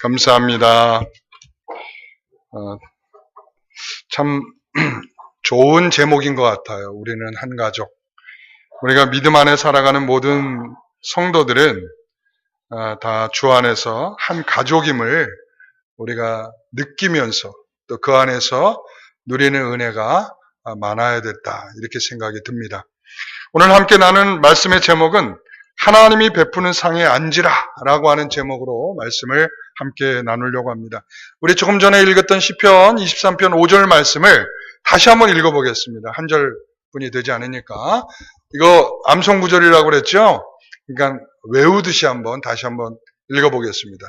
감사합니다. 참 좋은 제목인 것 같아요. 우리는 한 가족. 우리가 믿음 안에 살아가는 모든 성도들은 다 주 안에서 한 가족임을 우리가 느끼면서 또 그 안에서 누리는 은혜가 많아야 됐다, 이렇게 생각이 듭니다. 오늘 함께 나눈 말씀의 제목은 하나님이 베푸는 상에 앉으라 라고 하는 제목으로 말씀을 함께 나누려고 합니다. 우리 조금 전에 읽었던 시편 23편 5절 말씀을 다시 한번 읽어보겠습니다. 한 절뿐이 되지 않으니까. 이거 암송구절이라고 그랬죠? 그러니까 외우듯이 다시 한번 읽어보겠습니다.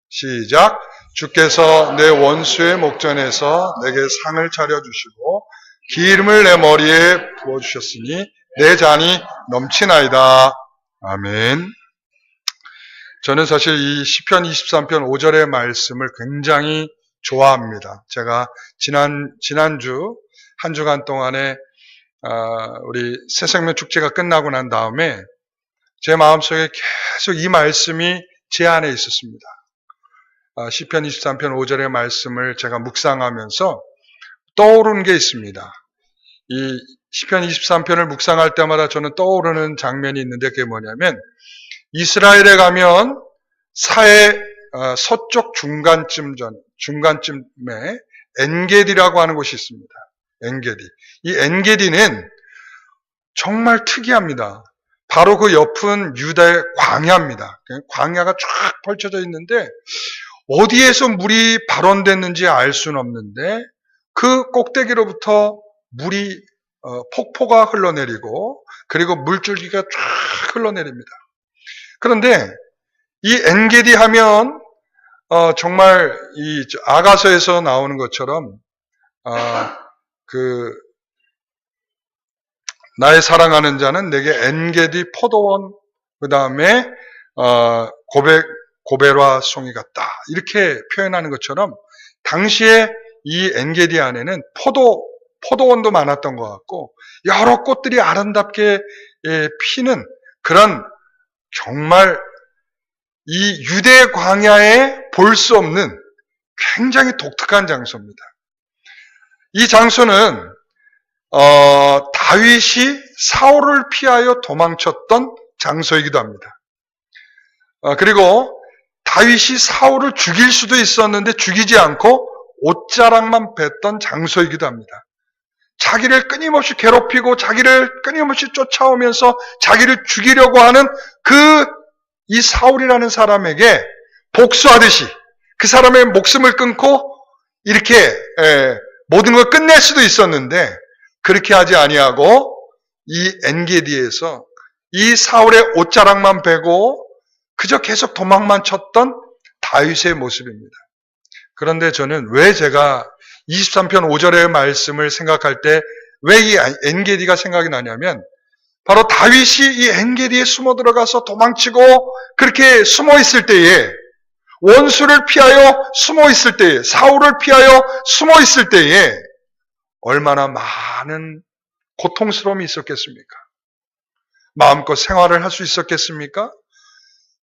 시작. 주께서 내 원수의 목전에서 내게 상을 차려주시고 기름을 내 머리에 부어주셨으니 내 잔이 넘치나이다. 아멘. 저는 사실 이 시편 23편 5절의 말씀을 굉장히 좋아합니다. 제가 지난주 한 주간 동안에 우리 새생명 축제가 끝나고 난 다음에 제 마음속에 계속 이 말씀이 제 안에 있었습니다. 시편 23편 5절의 말씀을 제가 묵상하면서 떠오르는 게 있습니다. 이 시편 23편을 묵상할 때마다 저는 떠오르는 장면이 있는데 그게 뭐냐면 이스라엘에 가면 사해 서쪽 중간쯤에 엔게디라고 하는 곳이 있습니다. 엔게디. 이 엔게디는 정말 특이합니다. 바로 그 옆은 유다의 광야입니다. 광야가 쫙 펼쳐져 있는데 어디에서 물이 발원됐는지 알 수는 없는데 그 꼭대기로부터 물이 폭포가 흘러내리고 그리고 물줄기가 쫙 흘러내립니다. 그런데 이 엔게디 하면 정말 이 아가서에서 나오는 것처럼 나의 사랑하는 자는 내게 엔게디 포도원, 그 다음에 고베라 송이 같다, 이렇게 표현하는 것처럼 당시에 이 엔게디 안에는 포도원도 많았던 것 같고 여러 꽃들이 아름답게 피는 그런 정말 이 유대 광야에 볼 수 없는 굉장히 독특한 장소입니다. 이 장소는 다윗이 사울을 피하여 도망쳤던 장소이기도 합니다. 그리고 다윗이 사울을 죽일 수도 있었는데 죽이지 않고 옷자락만 뱉던 장소이기도 합니다. 자기를 끊임없이 괴롭히고 자기를 끊임없이 쫓아오면서 자기를 죽이려고 하는 이 사울이라는 사람에게 복수하듯이 그 사람의 목숨을 끊고 이렇게 모든 걸 끝낼 수도 있었는데 그렇게 하지 아니하고 이 엔게디에서 이 사울의 옷자락만 베고 그저 계속 도망만 쳤던 다윗의 모습입니다. 그런데 저는 왜 제가 23편 5절의 말씀을 생각할 때 왜 이 엔게디가 생각이 나냐면 바로 다윗이 이 엔게디에 숨어 들어가서 도망치고 그렇게 숨어 있을 때에 원수를 피하여 숨어 있을 때에 사울을 피하여 숨어 있을 때에 얼마나 많은 고통스러움이 있었겠습니까? 마음껏 생활을 할 수 있었겠습니까?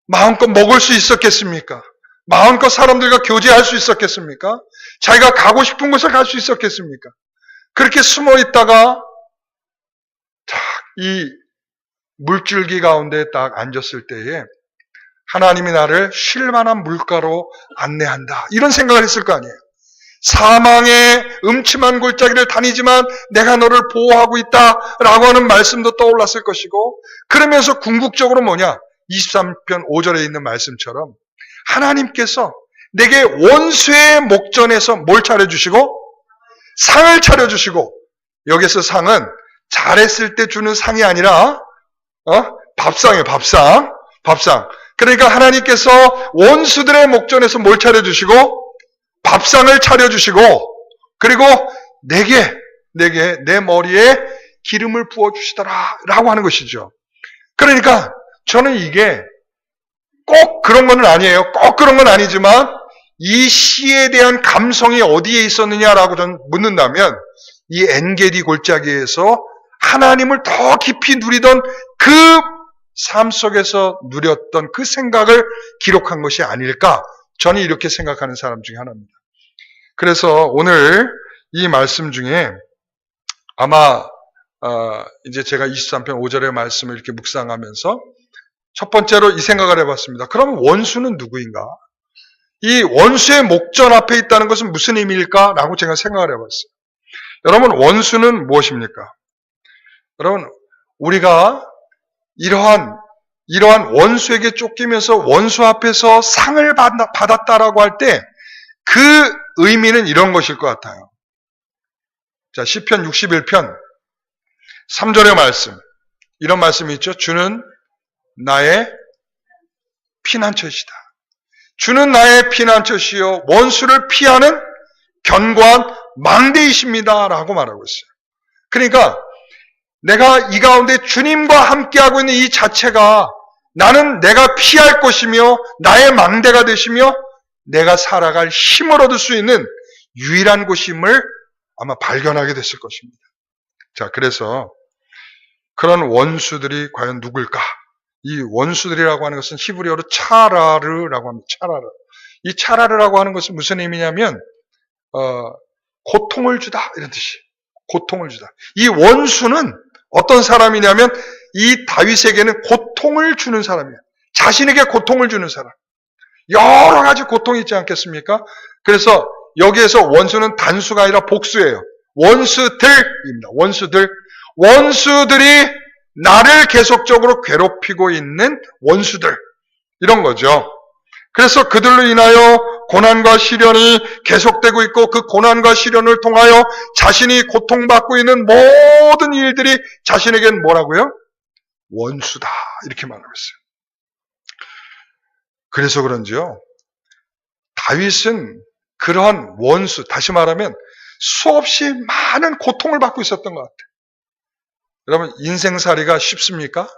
마음껏 먹을 수 있었겠습니까? 마음껏 사람들과 교제할 수 있었겠습니까? 자기가 가고 싶은 곳을 갈 수 있었겠습니까? 그렇게 숨어 있다가 딱 이 물줄기 가운데 딱 앉았을 때에 하나님이 나를 쉴 만한 물가로 안내한다, 이런 생각을 했을 거 아니에요. 사망의 음침한 골짜기를 다니지만 내가 너를 보호하고 있다라고 하는 말씀도 떠올랐을 것이고, 그러면서 궁극적으로 23편 5절에 있는 말씀처럼 하나님께서 내게 원수의 목전에서 뭘 차려주시고? 상을 차려주시고, 여기서 상은 잘했을 때 주는 상이 아니라 밥상이에요. 밥상. 그러니까 하나님께서 원수들의 목전에서 뭘 차려주시고? 밥상을 차려주시고, 그리고 내게 내 머리에 기름을 부어주시더라 라고 하는 것이죠. 그러니까 저는 이게 꼭 그런 건 아니에요. 꼭 그런 건 아니지만 이 시에 대한 감성이 어디에 있었느냐라고 저는 묻는다면 이 엔게디 골짜기에서 하나님을 더 깊이 누리던 그 삶 속에서 누렸던 그 생각을 기록한 것이 아닐까, 저는 이렇게 생각하는 사람 중에 하나입니다. 그래서 오늘 이 말씀 중에 아마 이제 제가 23편 5절의 말씀을 이렇게 묵상하면서 첫 번째로 이 생각을 해봤습니다. 그럼 원수는 누구인가? 이 원수의 목전 앞에 있다는 것은 무슨 의미일까? 라고 제가 생각을 해봤어요. 여러분, 원수는 무엇입니까? 여러분, 우리가 이러한 원수에게 쫓기면서 원수 앞에서 상을 받았다라고 할 때 그 의미는 이런 것일 것 같아요. 자, 시편 61편 3절의 말씀. 이런 말씀이 있죠. 주는 나의 피난처시다. 주는 나의 피난처시요 원수를 피하는 견고한 망대이십니다. 라고 말하고 있어요. 그러니까 내가 이 가운데 주님과 함께하고 있는 이 자체가 나는 내가 피할 것이며 나의 망대가 되시며 내가 살아갈 힘을 얻을 수 있는 유일한 곳임을 아마 발견하게 됐을 것입니다. 자, 그래서 그런 원수들이 과연 누굴까? 이 원수들이라고 하는 것은 히브리어로 차라르라고 합니다. 차라르. 이 차라르라고 하는 것은 무슨 의미냐면 고통을 주다 이런 뜻이. 고통을 주다. 이 원수는 어떤 사람이냐면 이 다윗에게는 고통을 주는 사람이에요. 자신에게 고통을 주는 사람. 여러 가지 고통이 있지 않겠습니까? 그래서 여기에서 원수는 단수가 아니라 복수예요. 원수들입니다. 원수들. 원수들이 나를 계속적으로 괴롭히고 있는 원수들. 이런 거죠. 그래서 그들로 인하여 고난과 시련이 계속되고 있고 그 고난과 시련을 통하여 자신이 고통받고 있는 모든 일들이 자신에겐 뭐라고요? 원수다. 이렇게 말하고 있어요. 그래서 그런지요. 다윗은 그러한 원수, 다시 말하면 수없이 많은 고통을 받고 있었던 것 같아요. 여러분, 인생살이가 쉽습니까?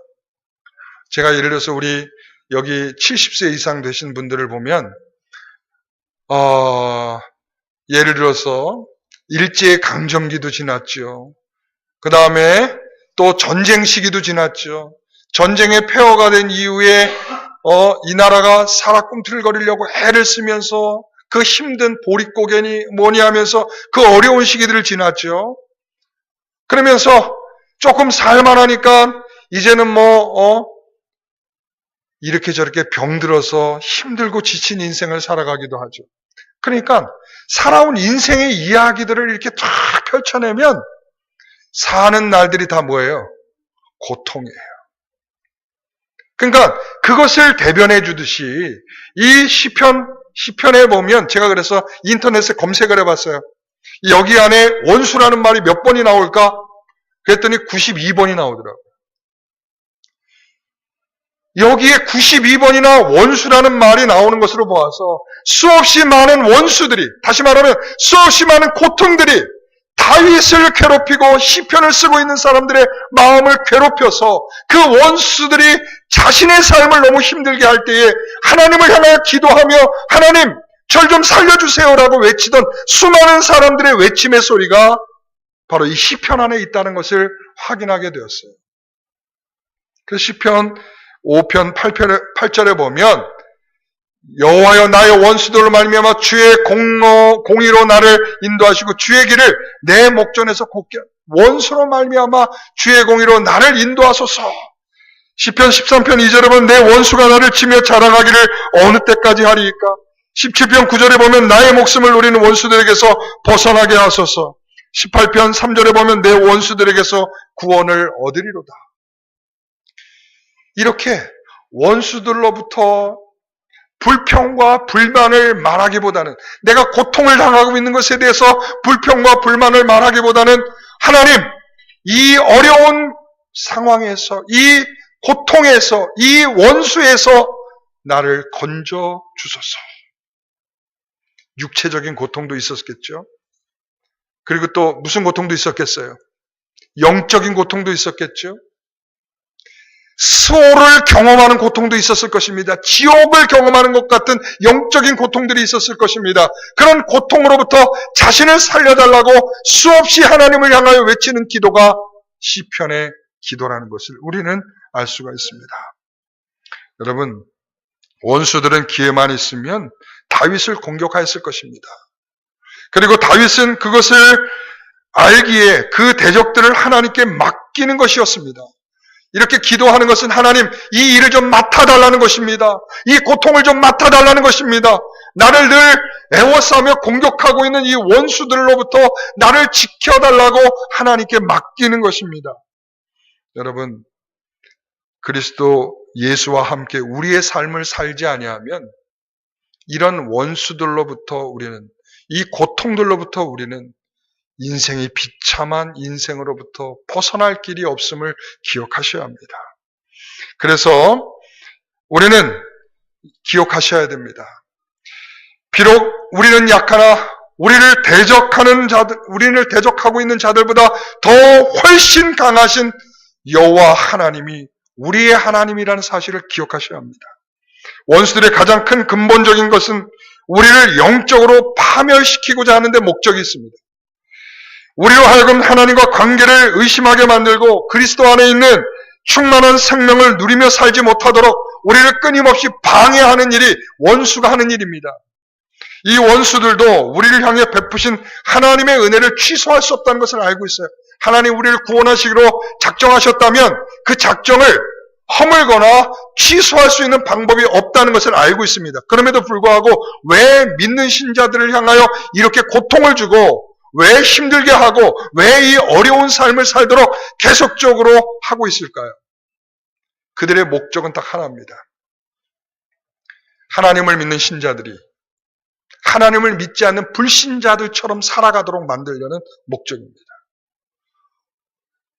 제가 예를 들어서 우리 여기 70세 이상 되신 분들을 보면 예를 들어서 일제강점기도 지났죠. 그 다음에 또 전쟁 시기도 지났죠. 전쟁의 폐허가 된 이후에 이 나라가 살아꿈틀거리려고 애를 쓰면서 그 힘든 보릿고개니 뭐니 하면서 그 어려운 시기들을 지났죠. 그러면서 조금 살만하니까 이제는 이렇게 저렇게 병들어서 힘들고 지친 인생을 살아가기도 하죠. 그러니까 살아온 인생의 이야기들을 이렇게 쫙 펼쳐내면 사는 날들이 다 뭐예요? 고통이에요. 그러니까 그것을 대변해 주듯이 이 시편에 보면 제가 그래서 인터넷에 검색을 해봤어요. 여기 안에 원수라는 말이 몇 번이 나올까? 그랬더니 92번이 나오더라고요. 여기에 92번이나 원수라는 말이 나오는 것으로 보아서 수없이 많은 원수들이, 다시 말하면 수없이 많은 고통들이 다윗을 괴롭히고 시편을 쓰고 있는 사람들의 마음을 괴롭혀서 그 원수들이 자신의 삶을 너무 힘들게 할 때에 하나님을 향하여 기도하며 하나님 절 좀 살려주세요라고 외치던 수많은 사람들의 외침의 소리가 바로 이 시편 안에 있다는 것을 확인하게 되었어요. 그 시편 5편 8절에 보면 여호와여 나의 원수들로 말미암아 주의 공의로 나를 인도하시고 주의 길을 내 목전에서 곧게 원수로 말미암아 주의 공의로 나를 인도하소서. 시편 13편 2절에 보면 내 원수가 나를 치며 자랑하기를 어느 때까지 하리이까. 17편 9절에 보면 나의 목숨을 노리는 원수들에게서 벗어나게 하소서. 18편 3절에 보면 내 원수들에게서 구원을 얻으리로다. 이렇게 원수들로부터 불평과 불만을 말하기보다는 내가 고통을 당하고 있는 것에 대해서 불평과 불만을 말하기보다는 하나님 이 어려운 상황에서 이 고통에서 이 원수에서 나를 건져 주소서. 육체적인 고통도 있었겠죠. 그리고 또 무슨 고통도 있었겠어요? 영적인 고통도 있었겠죠. 수호를 경험하는 고통도 있었을 것입니다. 지옥을 경험하는 것 같은 영적인 고통들이 있었을 것입니다. 그런 고통으로부터 자신을 살려달라고 수없이 하나님을 향하여 외치는 기도가 시편의 기도라는 것을 우리는 알 수가 있습니다. 여러분, 원수들은 기회만 있으면 다윗을 공격하였을 것입니다. 그리고 다윗은 그것을 알기에 그 대적들을 하나님께 맡기는 것이었습니다. 이렇게 기도하는 것은 하나님 이 일을 좀 맡아달라는 것입니다. 이 고통을 좀 맡아달라는 것입니다. 나를 늘 애워싸며 공격하고 있는 이 원수들로부터 나를 지켜달라고 하나님께 맡기는 것입니다. 여러분, 그리스도 예수와 함께 우리의 삶을 살지 아니하면 이런 원수들로부터 우리는, 이 고통들로부터 우리는 인생이 비참한 인생으로부터 벗어날 길이 없음을 기억하셔야 합니다. 그래서 우리는 기억하셔야 됩니다. 비록 우리는 약하나 우리를 대적하고 있는 자들보다 더 훨씬 강하신 여호와 하나님이 우리의 하나님이라는 사실을 기억하셔야 합니다. 원수들의 가장 큰 근본적인 것은 우리를 영적으로 파멸시키고자 하는 데 목적이 있습니다. 우리로 하여금 하나님과 관계를 의심하게 만들고 그리스도 안에 있는 충만한 생명을 누리며 살지 못하도록 우리를 끊임없이 방해하는 일이 원수가 하는 일입니다. 이 원수들도 우리를 향해 베푸신 하나님의 은혜를 취소할 수 없다는 것을 알고 있어요. 하나님 우리를 구원하시기로 작정하셨다면 그 작정을 허물거나 취소할 수 있는 방법이 없다는 것을 알고 있습니다. 그럼에도 불구하고 왜 믿는 신자들을 향하여 이렇게 고통을 주고 왜 힘들게 하고 왜 이 어려운 삶을 살도록 계속적으로 하고 있을까요? 그들의 목적은 딱 하나입니다. 하나님을 믿는 신자들이 하나님을 믿지 않는 불신자들처럼 살아가도록 만들려는 목적입니다.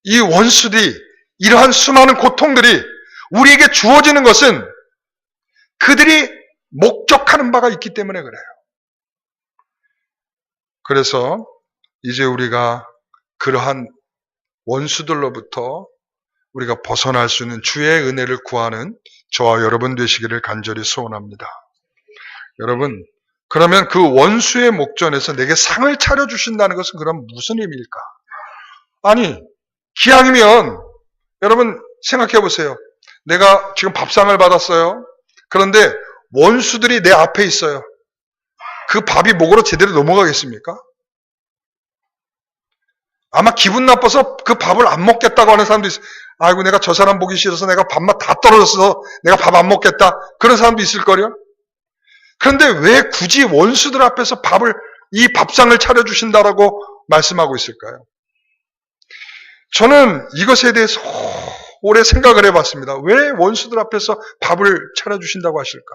이 원수들이, 이러한 수많은 고통들이 우리에게 주어지는 것은 그들이 목적하는 바가 있기 때문에 그래요. 그래서 이제 우리가 그러한 원수들로부터 우리가 벗어날 수 있는 주의 은혜를 구하는 저와 여러분 되시기를 간절히 소원합니다. 여러분, 그러면 그 원수의 목전에서 내게 상을 차려주신다는 것은 그럼 무슨 의미일까? 아니, 기왕이면 여러분 생각해 보세요. 내가 지금 밥상을 받았어요. 그런데 원수들이 내 앞에 있어요. 그 밥이 목으로 제대로 넘어가겠습니까? 아마 기분 나빠서 그 밥을 안 먹겠다고 하는 사람도 있어요. 아이고, 내가 저 사람 보기 싫어서 내가 밥맛 다 떨어져서 내가 밥 안 먹겠다. 그런 사람도 있을걸요? 그런데 왜 굳이 원수들 앞에서 이 밥상을 차려주신다라고 말씀하고 있을까요? 저는 이것에 대해서 오래 생각을 해봤습니다. 왜 원수들 앞에서 밥을 차려주신다고 하실까?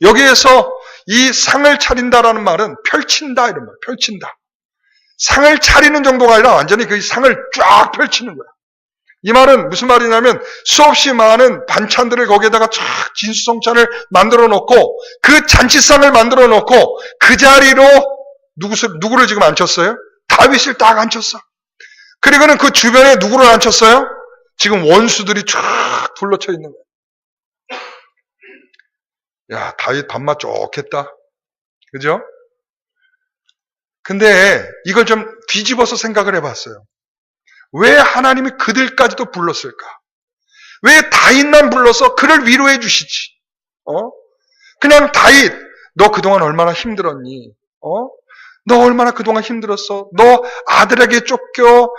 여기에서 이 상을 차린다라는 말은 펼친다, 이런 말, 펼친다. 상을 차리는 정도가 아니라 완전히 그 상을 쫙 펼치는 거야. 이 말은 무슨 말이냐면 수없이 많은 반찬들을 거기에다가 쫙 진수성찬을 만들어 놓고 그 잔치상을 만들어 놓고 그 자리로 누구를 지금 앉혔어요? 다윗을 딱 앉혔어. 그리고는 그 주변에 누구를 앉혔어요? 지금 원수들이 쫙 둘러쳐 있는 거야. 야, 다윗 밥맛 좋겠다. 그죠? 근데 이걸 좀 뒤집어서 생각을 해봤어요. 왜 하나님이 그들까지도 불렀을까? 왜 다윗만 불러서 그를 위로해 주시지? 그냥 다윗, 너 그동안 얼마나 힘들었니? 너 얼마나 그동안 힘들었어? 너 아들에게 쫓겨,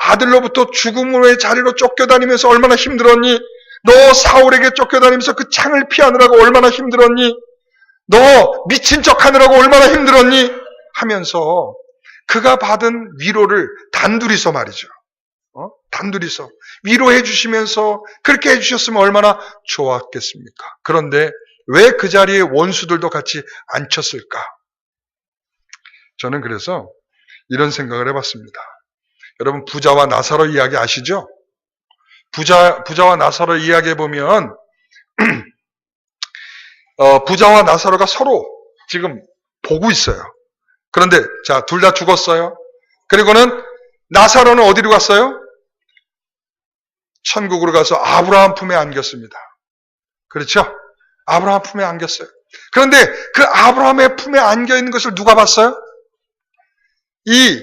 아들로부터 죽음의 자리로 쫓겨다니면서 얼마나 힘들었니? 너 사울에게 쫓겨다니면서 그 창을 피하느라고 얼마나 힘들었니? 너 미친 척 하느라고 얼마나 힘들었니? 하면서 그가 받은 위로를 단둘이서 말이죠. 단둘이서 위로해 주시면서 그렇게 해주셨으면 얼마나 좋았겠습니까? 그런데 왜 그 자리에 원수들도 같이 앉혔을까? 저는 그래서 이런 생각을 해봤습니다. 여러분, 부자와 나사로 이야기 아시죠? 부자와 나사로 이야기해 보면 부자와 나사로가 서로 지금 보고 있어요. 그런데 자, 둘 다 죽었어요. 그리고는 나사로는 어디로 갔어요? 천국으로 가서 아브라함 품에 안겼습니다. 그렇죠? 아브라함 품에 안겼어요. 그런데 그 아브라함의 품에 안겨 있는 것을 누가 봤어요? 이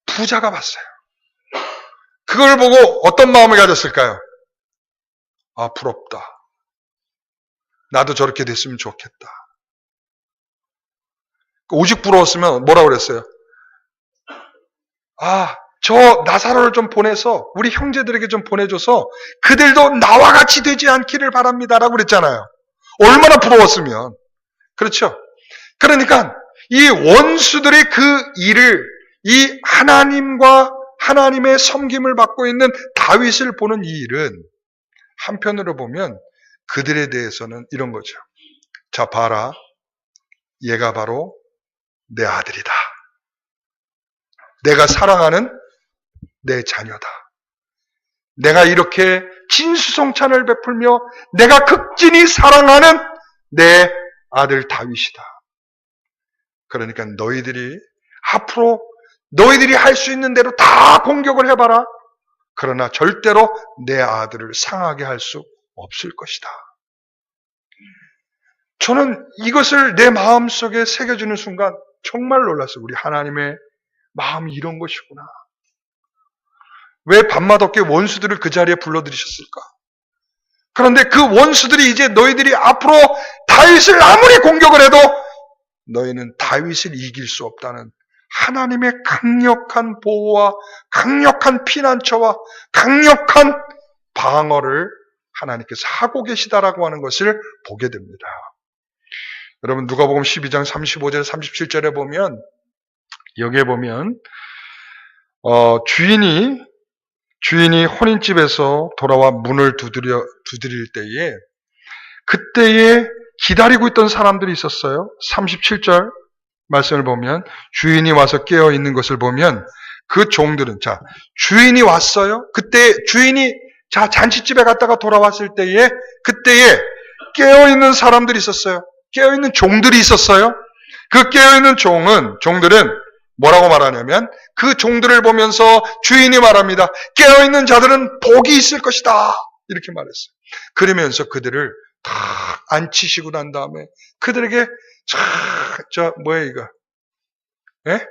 부자가 봤어요. 그걸 보고 어떤 마음을 가졌을까요? 아, 부럽다. 나도 저렇게 됐으면 좋겠다. 오직 부러웠으면 뭐라고 그랬어요? 저 나사로를 좀 보내서 우리 형제들에게 좀 보내줘서 그들도 나와 같이 되지 않기를 바랍니다라고 그랬잖아요. 얼마나 부러웠으면. 그렇죠? 그러니까 이 원수들의 그 일을 이 하나님과 하나님의 섬김을 받고 있는 다윗을 보는 이 일은 한편으로 보면 그들에 대해서는 이런 거죠. 자, 봐라. 얘가 바로 내 아들이다. 내가 사랑하는 내 자녀다. 내가 이렇게 진수성찬을 베풀며 내가 극진히 사랑하는 내 아들 다윗이다. 그러니까 너희들이 앞으로 너희들이 할 수 있는 대로 다 공격을 해봐라. 그러나 절대로 내 아들을 상하게 할 수 없을 것이다. 저는 이것을 내 마음속에 새겨주는 순간 정말 놀랐어요. 우리 하나님의 마음이 이런 것이구나. 왜 밤맛없게 원수들을 그 자리에 불러들이셨을까? 그런데 그 원수들이 이제 너희들이 앞으로 다윗을 아무리 공격을 해도 너희는 다윗을 이길 수 없다는 하나님의 강력한 보호와 강력한 피난처와 강력한 방어를 하나님께서 하고 계시다라고 하는 것을 보게 됩니다. 여러분 누가복음 12장 35절 37절에 보면 여기에 보면 주인이 혼인집에서 돌아와 문을 두드릴 때에 그때에 기다리고 있던 사람들이 있었어요. 37절 말씀을 보면 주인이 와서 깨어 있는 것을 보면 그 종들은 주인이 왔어요. 그때 주인이 잔치집에 갔다가 돌아왔을 때에 그때에 깨어 있는 사람들이 있었어요. 깨어 있는 종들이 있었어요. 그 깨어 있는 종들은 뭐라고 말하냐면 그 종들을 보면서 주인이 말합니다. 깨어 있는 자들은 복이 있을 것이다. 이렇게 말했어요. 그러면서 그들을 다 앉히시고 난 다음에 그들에게 뭐예요 이거? 예?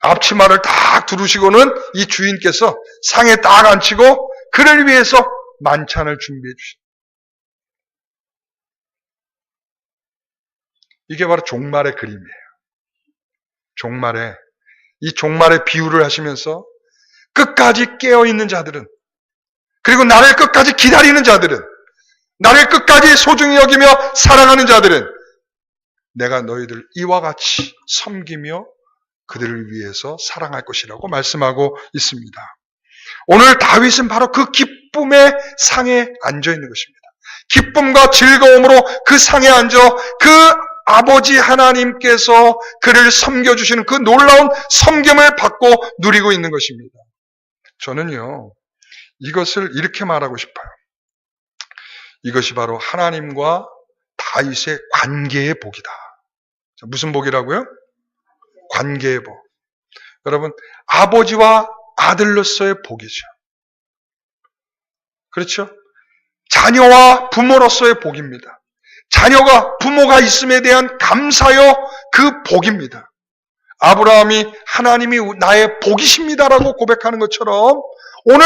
앞치마를 딱 두르시고는 이 주인께서 상에 딱 앉히고 그를 위해서 만찬을 준비해 주십니다. 이게 바로 종말의 그림이에요. 이 종말의 비유를 하시면서 끝까지 깨어있는 자들은 그리고 나를 끝까지 기다리는 자들은 나를 끝까지 소중히 여기며 사랑하는 자들은 내가 너희들 이와 같이 섬기며 그들을 위해서 사랑할 것이라고 말씀하고 있습니다. 오늘 다윗은 바로 그 기쁨의 상에 앉아 있는 것입니다. 기쁨과 즐거움으로 그 상에 앉아 그 아버지 하나님께서 그를 섬겨주시는 그 놀라운 섬김을 받고 누리고 있는 것입니다. 저는요, 이것을 이렇게 말하고 싶어요. 이것이 바로 하나님과 다윗의 관계의 복이다. 무슨 복이라고요? 관계의 복. 여러분, 아버지와 아들로서의 복이죠. 그렇죠? 자녀와 부모로서의 복입니다. 자녀가 부모가 있음에 대한 감사요 그 복입니다. 아브라함이 하나님이 나의 복이십니다라고 고백하는 것처럼 오늘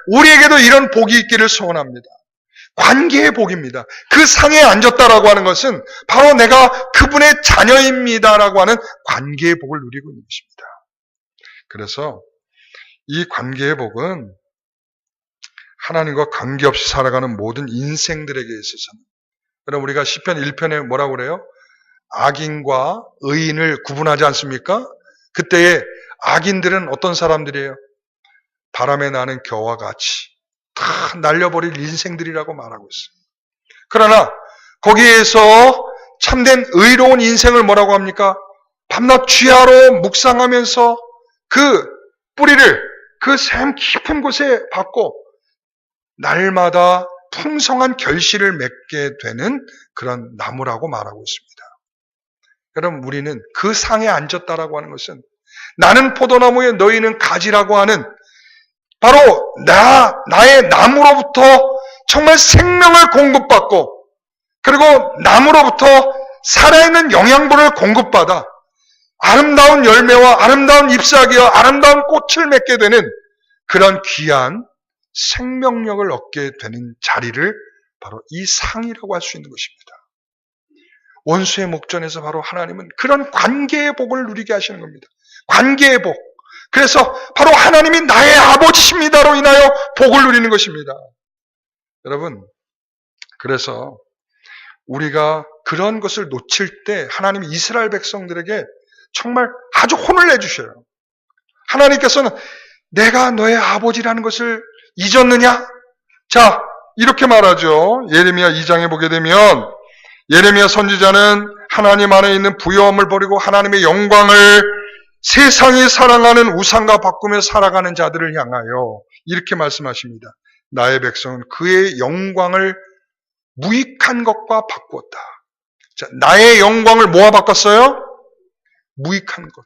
우리에게도 이런 복이 있기를 소원합니다. 관계의 복입니다. 그 상에 앉았다라고 하는 것은 바로 내가 그분의 자녀입니다라고 하는 관계의 복을 누리고 있는 것입니다. 그래서 이 관계의 복은 하나님과 관계없이 살아가는 모든 인생들에게 있어서는 그럼 우리가 시편 1편에 뭐라고 그래요? 악인과 의인을 구분하지 않습니까? 그때에 악인들은 어떤 사람들이에요? 바람에 나는 겨와 같이 다 날려버릴 인생들이라고 말하고 있어요. 그러나 거기에서 참된 의로운 인생을 뭐라고 합니까? 밤낮 쥐하로 묵상하면서 그 뿌리를 그 샘 깊은 곳에 박고 날마다 풍성한 결실을 맺게 되는 그런 나무라고 말하고 있습니다. 여러분 우리는 그 상에 앉았다라고 하는 것은 나는 포도나무에 너희는 가지라고 하는 바로 나의 나무로부터 정말 생명을 공급받고 그리고 나무로부터 살아있는 영양분을 공급받아 아름다운 열매와 아름다운 잎사귀와 아름다운 꽃을 맺게 되는 그런 귀한 생명력을 얻게 되는 자리를 바로 이 상이라고 할 수 있는 것입니다. 원수의 목전에서 바로 하나님은 그런 관계의 복을 누리게 하시는 겁니다. 관계의 복. 그래서 바로 하나님이 나의 아버지십니다로 인하여 복을 누리는 것입니다. 여러분, 그래서 우리가 그런 것을 놓칠 때 하나님이 이스라엘 백성들에게 정말 아주 혼을 내주셔요. 하나님께서는 내가 너의 아버지라는 것을 잊었느냐? 자, 이렇게 말하죠. 예레미야 2장에 보게 되면 예레미야 선지자는 하나님 안에 있는 부여함을 버리고 하나님의 영광을 세상이 사랑하는 우상과 바꾸며 살아가는 자들을 향하여 이렇게 말씀하십니다. 나의 백성은 그의 영광을 무익한 것과 바꾸었다. 자, 나의 영광을 뭐와 바꿨어요? 무익한 것.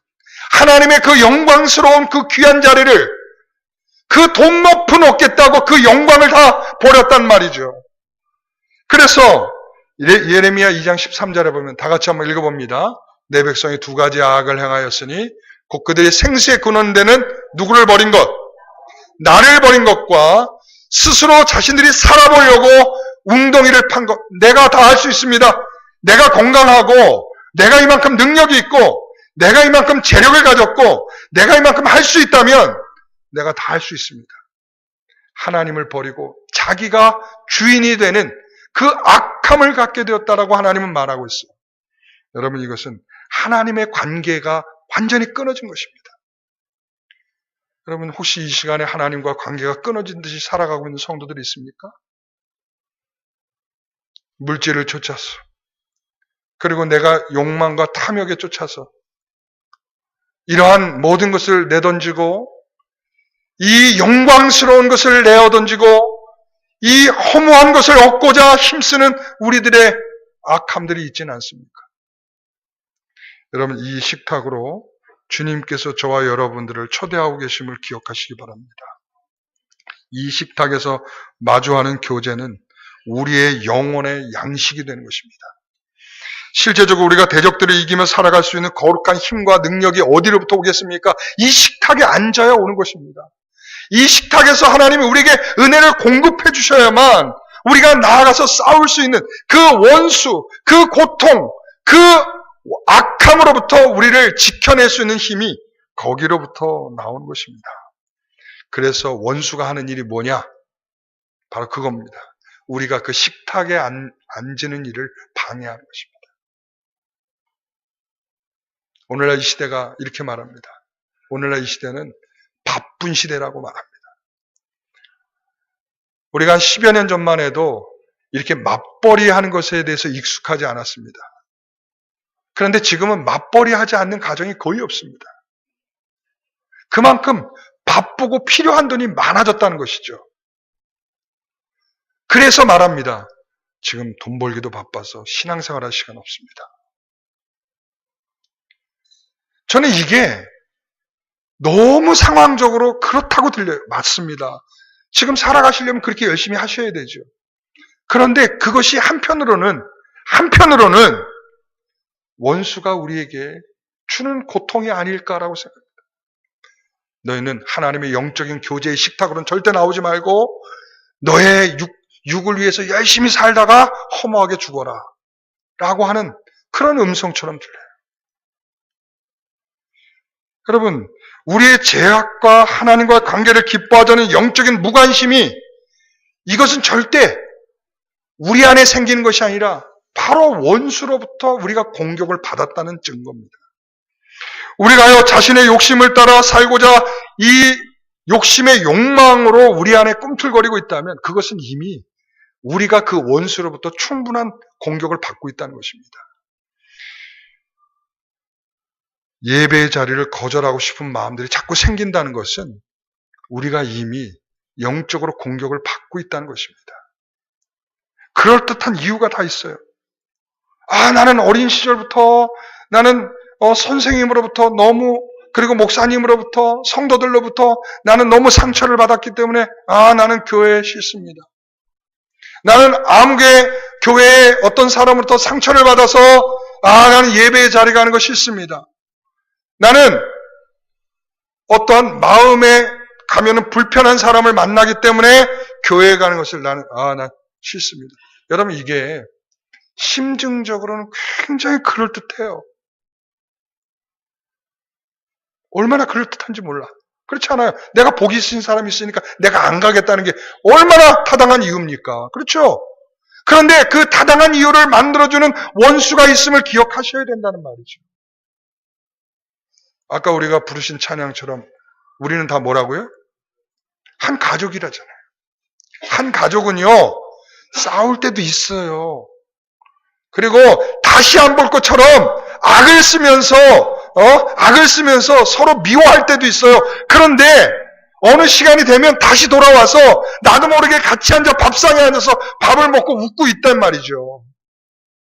하나님의 그 영광스러운 그 귀한 자리를 그 돈 높은 얻겠다고 그 영광을 다 버렸단 말이죠. 그래서 예레미야 2장 13절에 보면 다 같이 한번 읽어봅니다. 내 백성이 두 가지 악을 행하였으니 곧 그들의 생수의 근원되는 누구를 버린 것? 나를 버린 것과 스스로 자신들이 살아보려고 웅덩이를 판 것. 내가 다 할 수 있습니다. 내가 건강하고 내가 이만큼 능력이 있고 내가 이만큼 재력을 가졌고 내가 이만큼 할 수 있다면 내가 다 할 수 있습니다. 하나님을 버리고 자기가 주인이 되는 그 악함을 갖게 되었다라고 하나님은 말하고 있어요. 여러분, 이것은 하나님의 관계가 완전히 끊어진 것입니다. 여러분, 혹시 이 시간에 하나님과 관계가 끊어진 듯이 살아가고 있는 성도들이 있습니까? 물질을 쫓아서, 그리고 내가 욕망과 탐욕에 쫓아서 이러한 모든 것을 내던지고 이 영광스러운 것을 내어던지고 이 허무한 것을 얻고자 힘쓰는 우리들의 악함들이 있지는 않습니까? 여러분, 이 식탁으로 주님께서 저와 여러분들을 초대하고 계심을 기억하시기 바랍니다. 이 식탁에서 마주하는 교제는 우리의 영혼의 양식이 되는 것입니다. 실제적으로 우리가 대적들을 이기며 살아갈 수 있는 거룩한 힘과 능력이 어디로부터 오겠습니까? 이 식탁에 앉아야 오는 것입니다. 이 식탁에서 하나님이 우리에게 은혜를 공급해 주셔야만 우리가 나아가서 싸울 수 있는 그 원수, 그 고통, 그 악함으로부터 우리를 지켜낼 수 있는 힘이 거기로부터 나오는 것입니다. 그래서 원수가 하는 일이 뭐냐? 바로 그겁니다. 우리가 그 식탁에 앉는 일을 방해하는 것입니다. 오늘날 이 시대가 이렇게 말합니다. 오늘날 이 시대는 바쁜 시대라고 말합니다. 우리가 한 10여 년 전만 해도 이렇게 맞벌이 하는 것에 대해서 익숙하지 않았습니다. 그런데 지금은 맞벌이 하지 않는 가정이 거의 없습니다. 그만큼 바쁘고 필요한 돈이 많아졌다는 것이죠. 그래서 말합니다. 지금 돈 벌기도 바빠서 신앙생활 할 시간 없습니다. 저는 이게 너무 상황적으로 그렇다고 들려요. 맞습니다. 지금 살아가시려면 그렇게 열심히 하셔야 되죠. 그런데 그것이 한편으로는 원수가 우리에게 주는 고통이 아닐까라고 생각합니다. 너희는 하나님의 영적인 교제의 식탁으로는 절대 나오지 말고 너의 육을 위해서 열심히 살다가 허무하게 죽어라 라고 하는 그런 음성처럼 들려요. 여러분, 우리의 죄악과 하나님과의 관계를 기뻐하자는 영적인 무관심이 이것은 절대 우리 안에 생기는 것이 아니라 바로 원수로부터 우리가 공격을 받았다는 증거입니다. 우리가요 자신의 욕심을 따라 살고자 이 욕심의 욕망으로 우리 안에 꿈틀거리고 있다면 그것은 이미 우리가 그 원수로부터 충분한 공격을 받고 있다는 것입니다. 예배의 자리를 거절하고 싶은 마음들이 자꾸 생긴다는 것은 우리가 이미 영적으로 공격을 받고 있다는 것입니다. 그럴듯한 이유가 다 있어요. 나는 어린 시절부터 나는 선생님으로부터 그리고 목사님으로부터 성도들로부터 나는 너무 상처를 받았기 때문에 나는 교회에 싫습니다. 나는 교회에 어떤 사람으로부터 상처를 받아서 나는 예배의 자리 가는 거 싫습니다. 나는 어떠한 마음에 가면은 불편한 사람을 만나기 때문에 교회에 가는 것을 난 싫습니다. 여러분 이게 심증적으로는 굉장히 그럴듯해요. 얼마나 그럴듯한지 몰라. 그렇지 않아요? 내가 복이 있으신 사람이 있으니까 내가 안 가겠다는 게 얼마나 타당한 이유입니까? 그렇죠? 그런데 그 타당한 이유를 만들어주는 원수가 있음을 기억하셔야 된다는 말이죠. 아까 우리가 부르신 찬양처럼 우리는 다 뭐라고요? 한 가족이라잖아요. 한 가족은요, 싸울 때도 있어요. 그리고 다시 안 볼 것처럼 악을 쓰면서 서로 미워할 때도 있어요. 그런데 어느 시간이 되면 다시 돌아와서 나도 모르게 같이 앉아 밥상에 앉아서 밥을 먹고 웃고 있단 말이죠.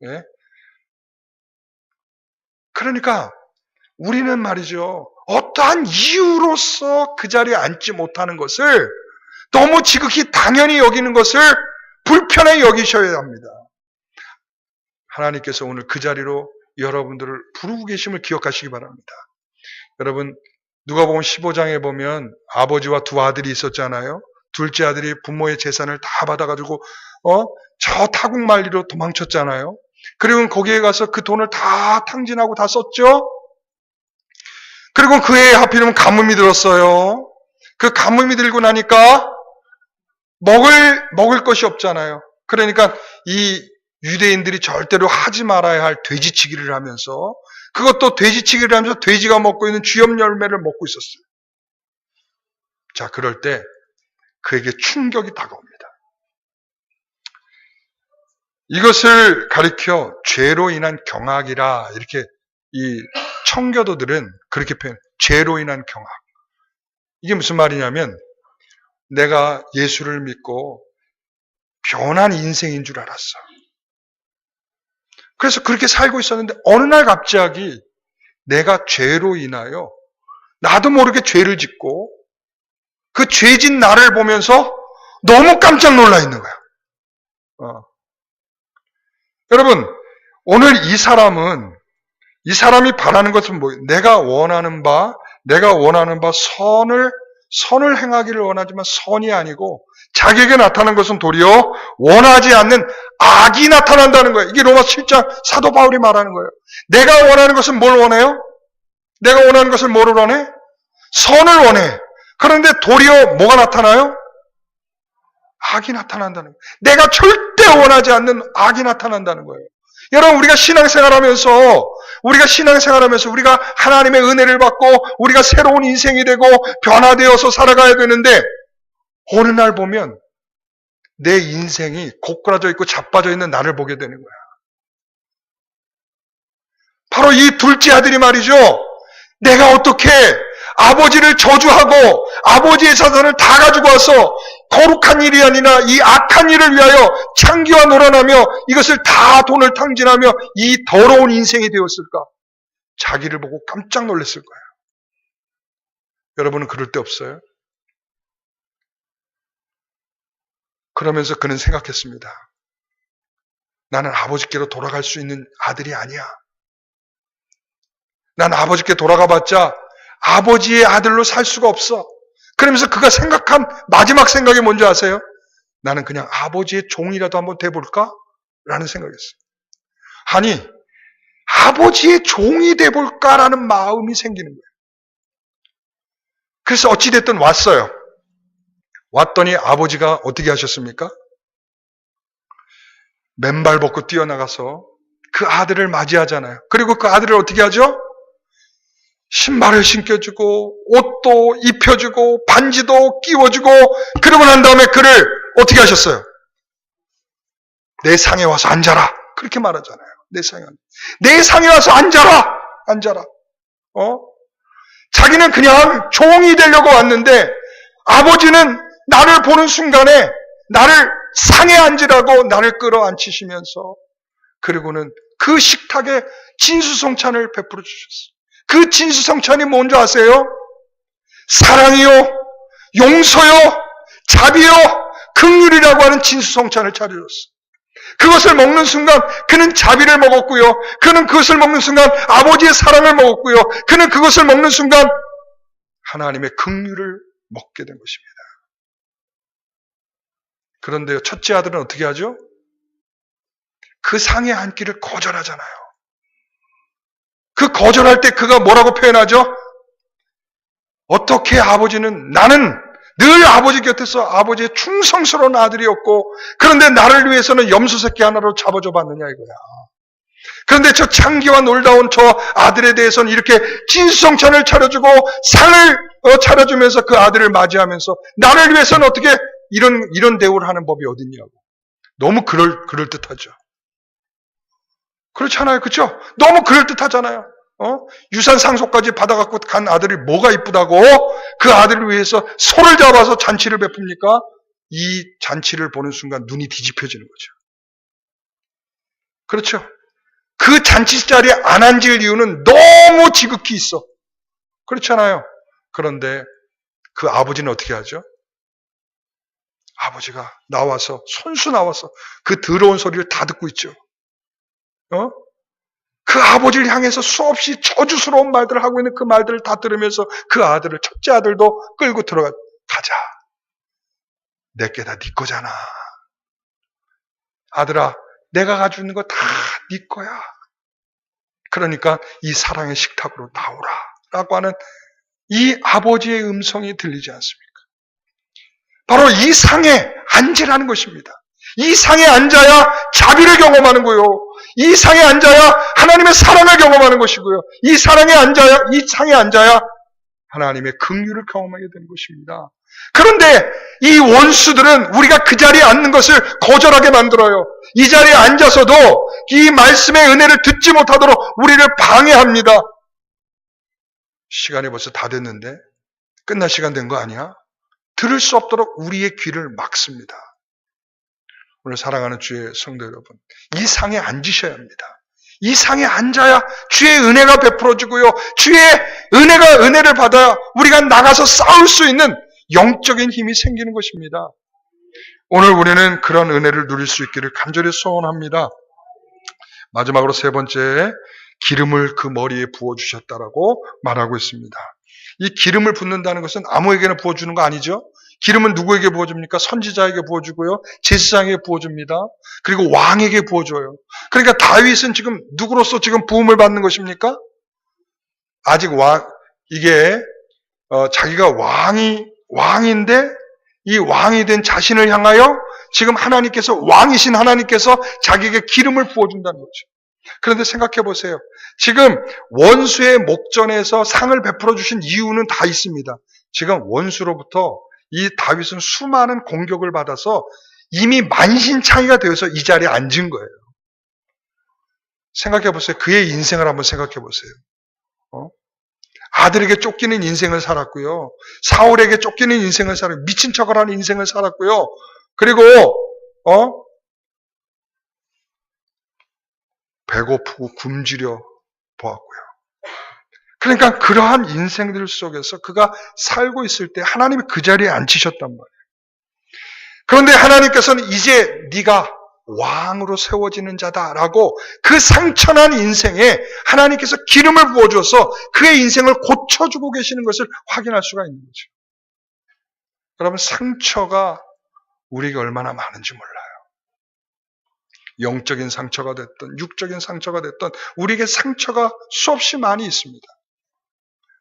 예? 그러니까 우리는 말이죠. 어떠한 이유로서 그 자리에 앉지 못하는 것을 너무 지극히 당연히 여기는 것을 불편히 여기셔야 합니다. 하나님께서 오늘 그 자리로 여러분들을 부르고 계심을 기억하시기 바랍니다. 여러분 누가복음 15장에 보면 아버지와 두 아들이 있었잖아요. 둘째 아들이 부모의 재산을 다 받아가지고 저 타국만리로 도망쳤잖아요. 그리고 거기에 가서 그 돈을 다 탕진하고 다 썼죠. 그리고 그 해에 하필이면 가뭄이 들었어요. 그 가뭄이 들고 나니까 먹을 것이 없잖아요. 그러니까 이 유대인들이 절대로 하지 말아야 할 돼지치기를 하면서 그것도 돼지치기를 하면서 돼지가 먹고 있는 쥐염 열매를 먹고 있었어요. 자, 그럴 때 그에게 충격이 다가옵니다. 이것을 가리켜 죄로 인한 경악이라 이렇게 이 청교도들은 그렇게 표현, 죄로 인한 경악. 이게 무슨 말이냐면 내가 예수를 믿고 변한 인생인 줄 알았어. 그래서 그렇게 살고 있었는데 어느 날 갑자기 내가 죄로 인하여 나도 모르게 죄를 짓고 그 죄진 나를 보면서 너무 깜짝 놀라 있는 거야. 여러분 오늘 이 사람이 바라는 것은 뭐예요? 내가 원하는 바 선을 행하기를 원하지만 선이 아니고 자기에게 나타난 것은 도리어 원하지 않는 악이 나타난다는 거예요. 이게 로마서 7장 사도 바울이 말하는 거예요. 내가 원하는 것은 뭘 원해요? 내가 원하는 것을 뭐를 원해? 선을 원해. 그런데 도리어 뭐가 나타나요? 악이 나타난다는 거예요. 내가 절대 원하지 않는 악이 나타난다는 거예요. 여러분 우리가 신앙생활하면서 우리가 하나님의 은혜를 받고 우리가 새로운 인생이 되고 변화되어서 살아가야 되는데 어느 날 보면 내 인생이 고꾸라져 있고 자빠져 있는 나를 보게 되는 거야. 바로 이 둘째 아들이 말이죠. 내가 어떻게 아버지를 저주하고 아버지의 자산을 다 가지고 와서 거룩한 일이 아니라 이 악한 일을 위하여 창기와 놀아나며 이것을 다 돈을 탕진하며 이 더러운 인생이 되었을까? 자기를 보고 깜짝 놀랐을 거예요. 여러분은 그럴 때 없어요? 그러면서 그는 생각했습니다. 나는 아버지께로 돌아갈 수 있는 아들이 아니야. 난 아버지께 돌아가봤자 아버지의 아들로 살 수가 없어. 그러면서 그가 생각한 마지막 생각이 뭔지 아세요? 나는 그냥 아버지의 종이라도 한번 돼볼까? 라는 생각이었어요. 아니, 아버지의 종이 돼볼까라는 마음이 생기는 거예요. 그래서 어찌됐든 왔어요. 왔더니 아버지가 어떻게 하셨습니까? 맨발 벗고 뛰어나가서 그 아들을 맞이하잖아요. 그리고 그 아들을 어떻게 하죠? 신발을 신겨주고 옷도 입혀주고 반지도 끼워주고 그러고 난 다음에 그를 어떻게 하셨어요? 내 상에 와서 앉아라. 그렇게 말하잖아요. 내 상에 와서 앉아라. 자기는 그냥 종이 되려고 왔는데 아버지는 나를 보는 순간에 나를 상에 앉으라고 나를 끌어안히시면서 그리고는 그 식탁에 진수성찬을 베풀어 주셨어요. 그 진수성찬이 뭔지 아세요? 사랑이요, 용서요, 자비요, 긍휼이라고 하는 진수성찬을 차려줬어요. 그것을 먹는 순간 그는 자비를 먹었고요. 그는 그것을 먹는 순간 아버지의 사랑을 먹었고요. 그는 그것을 먹는 순간 하나님의 긍휼을 먹게 된 것입니다. 그런데 첫째 아들은 어떻게 하죠? 그 상에 앉기를 거절하잖아요. 그 거절할 때 그가 뭐라고 표현하죠? 어떻게 아버지는 나는 늘 아버지 곁에서 아버지의 충성스러운 아들이었고 그런데 나를 위해서는 염소 새끼 하나로 잡아줘 봤느냐 이거야. 그런데 저 창기와 놀다 온 저 아들에 대해서는 이렇게 진수성찬을 차려주고 상을 차려주면서 그 아들을 맞이하면서 나를 위해서는 어떻게 이런 대우를 하는 법이 어딨냐고. 너무 그럴듯하죠. 그렇잖아요. 그렇죠? 너무 그럴듯하잖아요. 유산 상속까지 받아갖고 간 아들이 뭐가 이쁘다고 그 아들을 위해서 소를 잡아서 잔치를 베풉니까? 이 잔치를 보는 순간 눈이 뒤집혀지는 거죠. 그렇죠? 그 잔치 자리에 안 앉을 이유는 너무 지극히 있어. 그렇잖아요. 그런데 그 아버지는 어떻게 하죠? 아버지가 나와서 손수 나와서 그 더러운 소리를 다 듣고 있죠. 그 아버지를 향해서 수없이 저주스러운 말들을 하고 있는 그 말들을 다 들으면서 그 아들을 첫째 아들도 끌고 가자. 내게 다 네 거잖아. 아들아, 내가 가지고 있는 거 다 네 거야. 그러니까 이 사랑의 식탁으로 나오라 라고 하는 이 아버지의 음성이 들리지 않습니까? 바로 이 상에 앉으라는 것입니다. 이 상에 앉아야 자비를 경험하는 거요. 이 상에 앉아야 하나님의 사랑을 경험하는 것이고요. 이 상에 앉아야 하나님의 긍휼을 경험하게 되는 것입니다. 그런데 이 원수들은 우리가 그 자리에 앉는 것을 거절하게 만들어요. 이 자리에 앉아서도 이 말씀의 은혜를 듣지 못하도록 우리를 방해합니다. 시간이 벌써 다 됐는데 끝날 시간 된 거 아니야? 들을 수 없도록 우리의 귀를 막습니다. 오늘 사랑하는 주의 성도 여러분, 이 상에 앉으셔야 합니다. 이 상에 앉아야 주의 은혜가 베풀어지고요. 주의 은혜를 받아야 우리가 나가서 싸울 수 있는 영적인 힘이 생기는 것입니다. 오늘 우리는 그런 은혜를 누릴 수 있기를 간절히 소원합니다. 마지막으로 세 번째, 기름을 그 머리에 부어주셨다라고 말하고 있습니다. 이 기름을 붓는다는 것은 아무에게나 부어주는 거 아니죠? 기름은 누구에게 부어줍니까? 선지자에게 부어주고요. 제사장에게 부어줍니다. 그리고 왕에게 부어줘요. 그러니까 다윗은 지금 누구로서 지금 부음을 받는 것입니까? 아직 자기가 왕인데 이 왕이 된 자신을 향하여 지금 왕이신 하나님께서 자기에게 기름을 부어준다는 거죠. 그런데 생각해 보세요. 지금 원수의 목전에서 상을 베풀어 주신 이유는 다 있습니다. 지금 원수로부터 이 다윗은 수많은 공격을 받아서 이미 만신창이가 되어서 이 자리에 앉은 거예요. 생각해 보세요. 그의 인생을 한번 생각해 보세요. 아들에게 쫓기는 인생을 살았고요. 사울에게 쫓기는 인생을 살았고요. 미친 척을 하는 인생을 살았고요. 그리고 배고프고 굶주려 보았고요. 그러니까 그러한 인생들 속에서 그가 살고 있을 때 하나님이 그 자리에 앉히셨단 말이에요. 그런데 하나님께서는 이제 네가 왕으로 세워지는 자다라고 그 상처난 인생에 하나님께서 기름을 부어줘서 그의 인생을 고쳐주고 계시는 것을 확인할 수가 있는 거죠. 여러분, 상처가 우리가 얼마나 많은지 몰라요. 영적인 상처가 됐든 육적인 상처가 됐든 우리에게 상처가 수없이 많이 있습니다.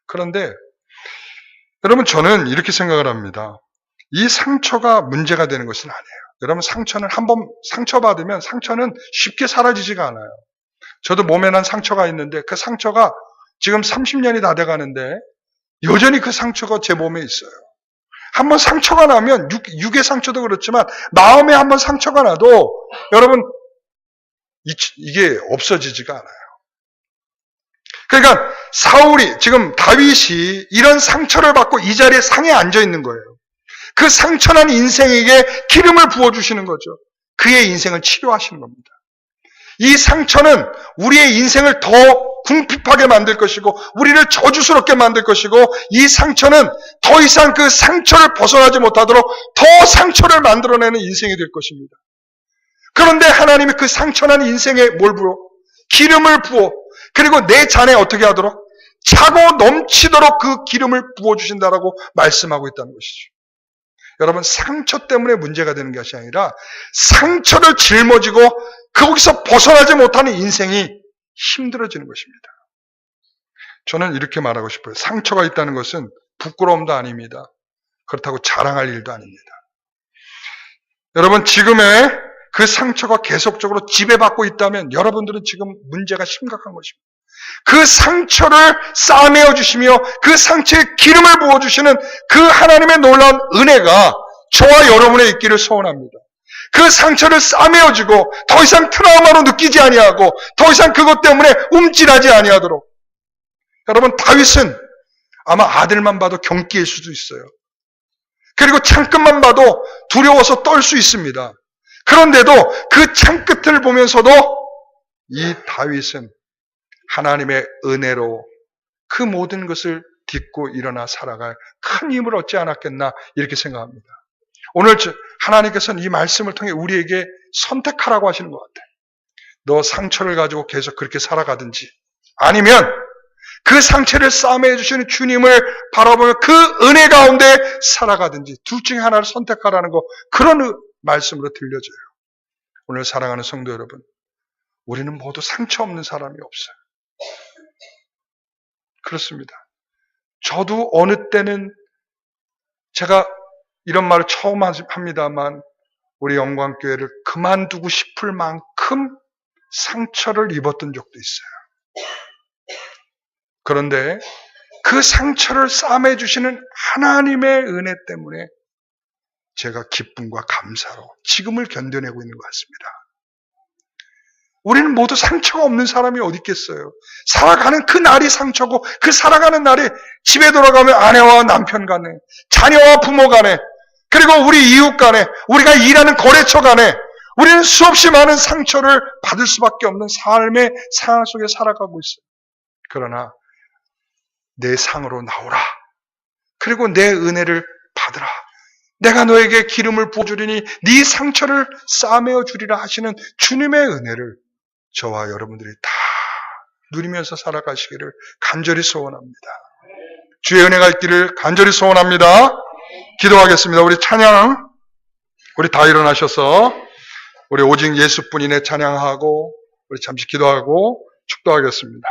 그런데 여러분, 저는 이렇게 생각을 합니다. 이 상처가 문제가 되는 것은 아니에요. 여러분, 상처는 한번 상처받으면 상처는 쉽게 사라지지가 않아요. 저도 몸에 난 상처가 있는데 그 상처가 지금 30년이 다 돼가는데 여전히 그 상처가 제 몸에 있어요. 한번 상처가 나면 육의 상처도 그렇지만 마음에 한번 상처가 나도 여러분 이게 없어지지가 않아요. 그러니까 지금 다윗이 이런 상처를 받고 이 자리에 상에 앉아 있는 거예요. 그 상처난 인생에게 기름을 부어주시는 거죠. 그의 인생을 치료하시는 겁니다. 이 상처는 우리의 인생을 더 궁핍하게 만들 것이고 우리를 저주스럽게 만들 것이고 이 상처는 더 이상 그 상처를 벗어나지 못하도록 더 상처를 만들어내는 인생이 될 것입니다. 그런데 하나님이 그 상처난 인생에 뭘 부어? 기름을 부어. 그리고 내 잔에 어떻게 하도록? 차고 넘치도록 그 기름을 부어주신다라고 말씀하고 있다는 것이죠. 여러분, 상처 때문에 문제가 되는 것이 아니라 상처를 짊어지고 거기서 벗어나지 못하는 인생이 힘들어지는 것입니다. 저는 이렇게 말하고 싶어요. 상처가 있다는 것은 부끄러움도 아닙니다. 그렇다고 자랑할 일도 아닙니다. 여러분, 지금의 그 상처가 계속적으로 지배받고 있다면 여러분들은 지금 문제가 심각한 것입니다. 그 상처를 싸매어 주시며 그 상처에 기름을 부어주시는 그 하나님의 놀라운 은혜가 저와 여러분의 있기를 소원합니다. 그 상처를 싸매어주고 더 이상 트라우마로 느끼지 아니하고 더 이상 그것 때문에 움찔하지 아니하도록. 여러분, 다윗은 아마 아들만 봐도 경기일 수도 있어요. 그리고 창끝만 봐도 두려워서 떨 수 있습니다. 그런데도 그 창끝을 보면서도 이 다윗은 하나님의 은혜로 그 모든 것을 딛고 일어나 살아갈 큰 힘을 얻지 않았겠나 이렇게 생각합니다. 오늘 하나님께서는 이 말씀을 통해 우리에게 선택하라고 하시는 것 같아요. 너 상처를 가지고 계속 그렇게 살아가든지 아니면 그 상처를 싸매해 주시는 주님을 바라보며 그 은혜 가운데 살아가든지 둘 중에 하나를 선택하라는 거, 그런 말씀으로 들려져요. 오늘 사랑하는 성도 여러분, 우리는 모두 상처 없는 사람이 없어요. 그렇습니다. 저도 어느 때는 제가 이런 말을 처음 합니다만 우리 영광교회를 그만두고 싶을 만큼 상처를 입었던 적도 있어요. 그런데 그 상처를 싸매 주시는 하나님의 은혜 때문에 제가 기쁨과 감사로 지금을 견뎌내고 있는 것 같습니다. 우리는 모두 상처가 없는 사람이 어디 있겠어요. 살아가는 그 날이 상처고 그 살아가는 날이 집에 돌아가면 아내와 남편 간에, 자녀와 부모 간에, 그리고 우리 이웃 간에, 우리가 일하는 거래처 간에 우리는 수없이 많은 상처를 받을 수밖에 없는 삶의 상황 속에 살아가고 있어요. 그러나 내 상으로 나오라. 그리고 내 은혜를 받으라. 내가 너에게 기름을 부어주리니 네 상처를 싸매어 주리라 하시는 주님의 은혜를 저와 여러분들이 다 누리면서 살아가시기를 간절히 소원합니다. 주의 은혜가 있기를 간절히 소원합니다. 기도하겠습니다. 우리 찬양, 우리 다 일어나셔서 우리 오직 예수뿐이네 찬양하고 우리 잠시 기도하고 축도하겠습니다.